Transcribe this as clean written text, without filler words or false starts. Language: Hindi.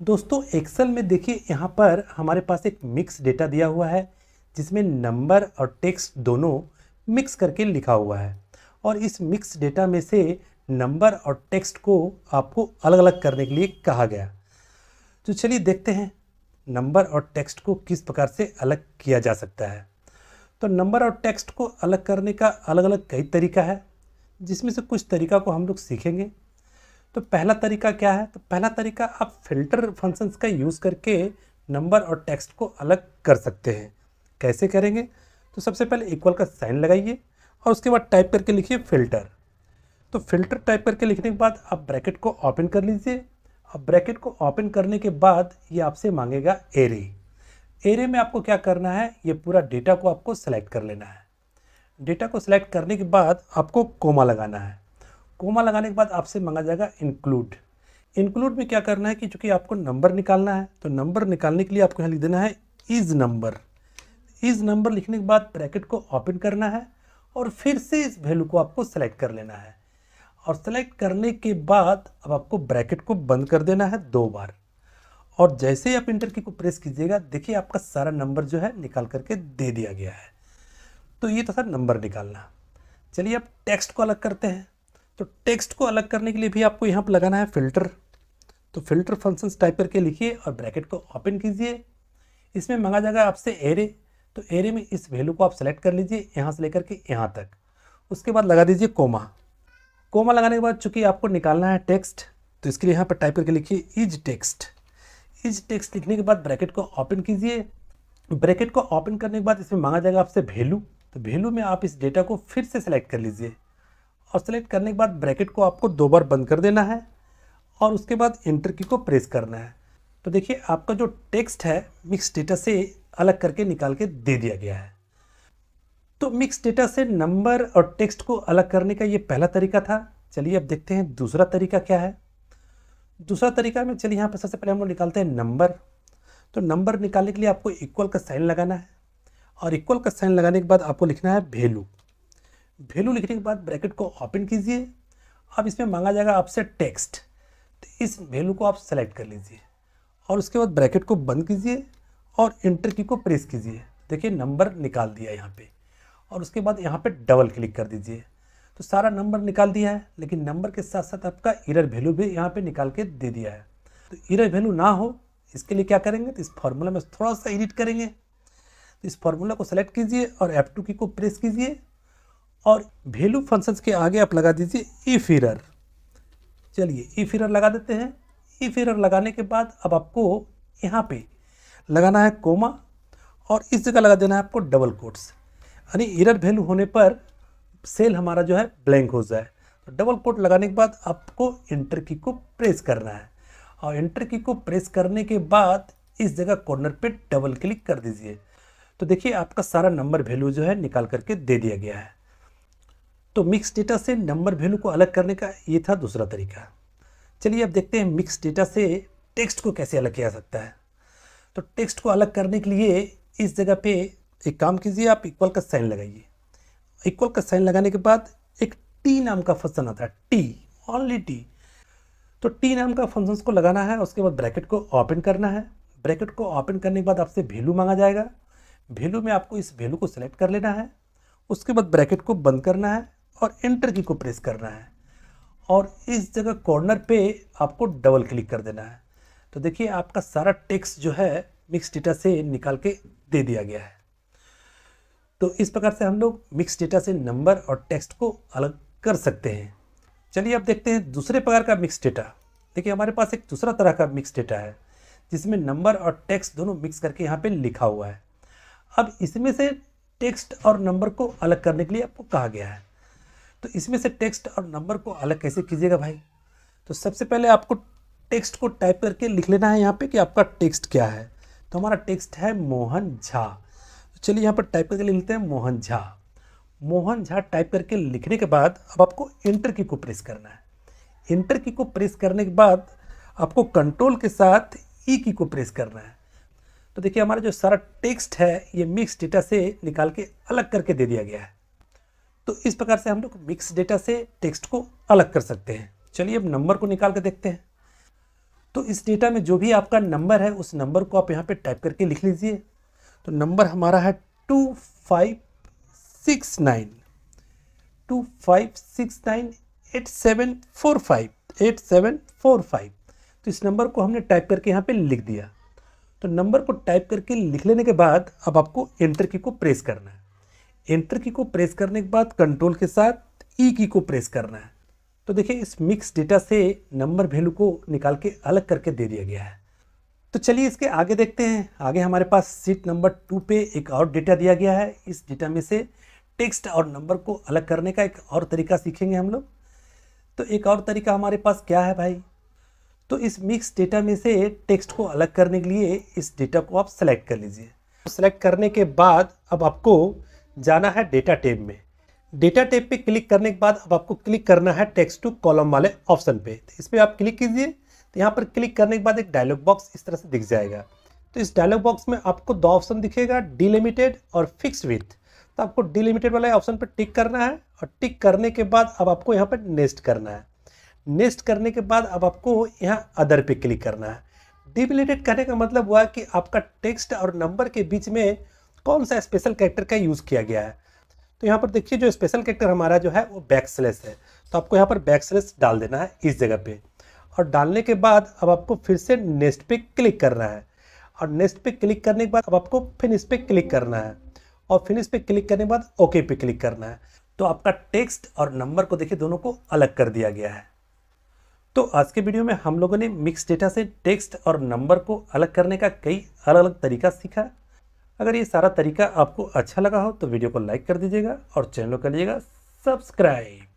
दोस्तों एक्सेल में देखिए यहाँ पर हमारे पास एक मिक्स डेटा दिया हुआ है जिसमें नंबर और टेक्स्ट दोनों मिक्स करके लिखा हुआ है। और इस मिक्स डेटा में से नंबर और टेक्स्ट को आपको अलग अलग करने के लिए कहा गया। तो चलिए देखते हैं नंबर और टेक्स्ट को किस प्रकार से अलग किया जा सकता है। तो नंबर और टेक्स्ट को अलग करने का अलग अलग कई तरीका है, जिसमें से कुछ तरीका को हम लोग सीखेंगे। तो पहला तरीका क्या है? तो पहला तरीका आप फिल्टर फंक्शंस का यूज़ करके नंबर और टेक्स्ट को अलग कर सकते हैं। कैसे करेंगे? तो सबसे पहले इक्वल का साइन लगाइए और उसके बाद टाइप करके लिखिए फिल्टर। तो फिल्टर टाइप करके लिखने के बाद आप ब्रैकेट को ओपन कर लीजिए। अब ब्रैकेट को ओपन करने के बाद ये आपसे मांगेगा एरे। एरे में आपको क्या करना है, ये पूरा डेटा को आपको सेलेक्ट कर लेना है। डेटा को सिलेक्ट करने के बाद आपको कोमा लगाना है। कोमा लगाने के बाद आपसे मांगा जाएगा इंक्लूड। इंक्लूड में क्या करना है कि चूंकि आपको नंबर निकालना है, तो नंबर निकालने के लिए आपको यहाँ लिख देना है इज नंबर। इज नंबर लिखने के बाद ब्रैकेट को ओपन करना है और फिर से इस वैल्यू को आपको सेलेक्ट कर लेना है। और सेलेक्ट करने के बाद अब आपको ब्रैकेट को बंद कर देना है 2 बार। और जैसे ही आप इंटर की को प्रेस कीजिएगा, देखिए आपका सारा नंबर जो है निकाल करके दे दिया गया है। तो ये तो था नंबर निकालना। चलिए अब टेक्स्ट को अलग करते हैं। तो टेक्स्ट को अलग करने के लिए भी आपको यहाँ पर लगाना है फिल्टर। तो फिल्टर फंक्शंस टाइप करके लिखिए और ब्रैकेट को ओपन कीजिए। इसमें मांगा जाएगा आपसे एरे। तो एरे में इस वैल्यू को आप सेलेक्ट कर लीजिए यहाँ से लेकर के यहाँ तक। उसके बाद लगा दीजिए कोमा। कोमा लगाने के बाद चूंकि आपको निकालना है टेक्स्ट, तो इसके लिए यहाँ पर टाइप करके लिखिए इज टेक्स्ट। इज टेक्स्ट लिखने के बाद ब्रैकेट को ओपन कीजिए। ब्रैकेट को ओपन करने के बाद इसमें मांगा जाएगा आपसे वैल्यू। तो वैल्यू में आप इस डेटा को फिर से सेलेक्ट कर लीजिए और सेलेक्ट करने के बाद ब्रैकेट को आपको 2 बार बंद कर देना है और उसके बाद इंटर की को प्रेस करना है। तो देखिए आपका जो टेक्स्ट है मिक्स डेटा से अलग करके निकाल के दे दिया गया है। तो मिक्स डेटा से नंबर और टेक्स्ट को अलग करने का ये पहला तरीका था। चलिए अब देखते हैं दूसरा तरीका क्या है। दूसरा तरीका में चलिए यहाँ पर सबसे पहले हम लोग निकालते हैं नंबर। तो नंबर निकालने के लिए आपको इक्वल का साइन लगाना है और इक्वल का साइन लगाने के बाद आपको लिखना है वैल्यू। वैल्यू लिखने के बाद ब्रैकेट को ओपन कीजिए। अब इसमें मांगा जाएगा आपसे टेक्स्ट। तो इस वैल्यू को आप सेलेक्ट कर लीजिए और उसके बाद ब्रैकेट को बंद कीजिए और इंटर की को प्रेस कीजिए। देखिए नंबर निकाल दिया यहाँ पे। और उसके बाद यहाँ पे डबल क्लिक कर दीजिए। तो सारा नंबर निकाल दिया है, लेकिन नंबर के साथ साथ आपका एरर वैल्यू भी यहाँ पे निकाल के दे दिया है। तो एरर वैल्यू ना हो इसके लिए क्या करेंगे, तो इस फॉर्मूला में थोड़ा सा एडिट करेंगे। तो इस फॉर्मूला को सेलेक्ट कीजिए और F2 की को प्रेस कीजिए और वैल्यू फंक्शंस के आगे आप लगा दीजिए इफ एरर। चलिए इफ एरर लगा देते हैं। इफ एरर लगाने के बाद अब आपको यहाँ पे लगाना है कोमा और इस जगह लगा देना है आपको डबल कोट्स, यानी एरर वैल्यू होने पर सेल हमारा जो है ब्लैंक हो जाए। तो डबल कोट लगाने के बाद आपको इंटर की को प्रेस करना है और इंटर की को प्रेस करने के बाद इस जगह कॉर्नर पे डबल क्लिक कर दीजिए। तो देखिए आपका सारा नंबर वैल्यू जो है निकाल करके दे दिया गया है। तो मिक्स डेटा से नंबर वैल्यू को अलग करने का ये था दूसरा तरीका। चलिए अब देखते हैं मिक्स डेटा से टेक्स्ट को कैसे अलग किया जा सकता है। तो टेक्स्ट को अलग करने के लिए इस जगह पे एक काम कीजिए, आप इक्वल का साइन लगाइए। इक्वल का साइन लगाने के बाद एक टी नाम का फंक्शन आता है, टी, ओनली टी। तो टी नाम का फंक्शन को लगाना है। उसके बाद ब्रैकेट को ओपन करना है। ब्रैकेट को ओपन करने के बाद आपसे वैल्यू मांगा जाएगा। वैल्यू में आपको इस वैल्यू को सिलेक्ट कर लेना है। उसके बाद ब्रैकेट को बंद करना है और एंटर की को प्रेस करना है और इस जगह कॉर्नर पे आपको डबल क्लिक कर देना है। तो देखिए आपका सारा टेक्स्ट जो है मिक्स डेटा से निकाल के दे दिया गया है। तो इस प्रकार से हम लोग मिक्स डेटा से नंबर और टेक्स्ट को अलग कर सकते हैं। चलिए अब देखते हैं दूसरे प्रकार का मिक्स डेटा। देखिए हमारे पास एक दूसरा तरह का मिक्स डेटा है जिसमें नंबर और टेक्स्ट दोनों मिक्स करके यहाँ पे लिखा हुआ है। अब इसमें से टेक्स्ट और नंबर को अलग करने के लिए आपको कहा गया है। तो इसमें से टेक्स्ट और नंबर को अलग कैसे कीजिएगा भाई? तो सबसे पहले आपको टेक्स्ट को टाइप करके लिख लेना है यहाँ पे कि आपका टेक्स्ट क्या है। तो हमारा टेक्स्ट है मोहन झा। तो चलिए यहाँ पर टाइप करके लिख लेते हैं मोहन झा। मोहन झा टाइप करके लिखने के बाद अब आपको इंटर की को प्रेस करना है। इंटर की को प्रेस करने के बाद आपको कंट्रोल के साथ ई की को प्रेस करना है। तो देखिए हमारा जो सारा टेक्स्ट है ये मिक्स डेटा से निकाल के अलग करके दे दिया गया है। तो इस प्रकार से हम लोग मिक्स डेटा से टेक्स्ट को अलग कर सकते हैं। चलिए अब नंबर को निकाल के देखते हैं। तो इस डेटा में जो भी आपका नंबर है उस नंबर को आप यहाँ पे टाइप करके लिख लीजिए। तो नंबर हमारा है 2569 तो इस नंबर को हमने टाइप करके यहाँ पे लिख दिया। तो नंबर को टाइप करके लिख लेने के बाद अब आपको एंटर की को प्रेस करना है। एंटर की को प्रेस करने के बाद कंट्रोल के साथ ई की को प्रेस करना है। तो देखिए इस मिक्स डेटा से नंबर वैल्यू को निकाल के अलग करके दे दिया गया है। तो चलिए इसके आगे देखते हैं। आगे हमारे पास सीट नंबर 2 पे एक और डेटा दिया गया है। इस डेटा में से टेक्स्ट और नंबर को अलग करने का एक और तरीका सीखेंगे हम लोग। तो एक और तरीका हमारे पास क्या है भाई, तो इस मिक्स डेटा में से टेक्स्ट को अलग करने के लिए इस डेटा को आप सेलेक्ट कर लीजिए। सेलेक्ट करने के बाद अब आपको जाना है डेटा टैब में। डेटा टैब पे क्लिक करने के बाद अब आपको क्लिक करना है टेक्स्ट टू कॉलम वाले ऑप्शन पे। तो इस पर आप क्लिक कीजिए। तो यहाँ पर क्लिक करने के बाद एक डायलॉग बॉक्स इस तरह से दिख जाएगा। तो इस डायलॉग बॉक्स में आपको दो ऑप्शन दिखेगा, डिलिमिटेड और फिक्स्ड विथ। तो आपको डिलिमिटेड वाले ऑप्शन पर टिक करना है और टिक करने के बाद अब आपको यहाँ पर नेक्स्ट करना है। नेक्स्ट करने के बाद अब आपको यहाँ अदर पे क्लिक करना है। डिलिमिटेड करने का मतलब हुआ कि आपका टेक्स्ट और नंबर के बीच में कौन सा स्पेशल कैरेक्टर का यूज़ किया गया है। तो यहाँ पर देखिए जो स्पेशल कैरेक्टर हमारा जो है वो बैकस्लैश है। तो आपको यहाँ पर बैकस्लैश डाल देना है इस जगह पे। और डालने के बाद अब आपको फिर से नेक्स्ट पे क्लिक करना है। और नेक्स्ट पे क्लिक करने के बाद अब आपको फिनिश पे क्लिक करना है। और फिनिश पे क्लिक करने के बाद ओके पे क्लिक करना है। तो आपका टेक्स्ट और नंबर को देखिए दोनों को अलग कर दिया गया है। तो आज के वीडियो में हम लोगों ने मिक्स डेटा से टेक्स्ट और नंबर को अलग करने का कई अलग अलग तरीका सीखा। अगर ये सारा तरीका आपको अच्छा लगा हो तो वीडियो को लाइक कर दीजिएगा और चैनल को करिएगा सब्सक्राइब।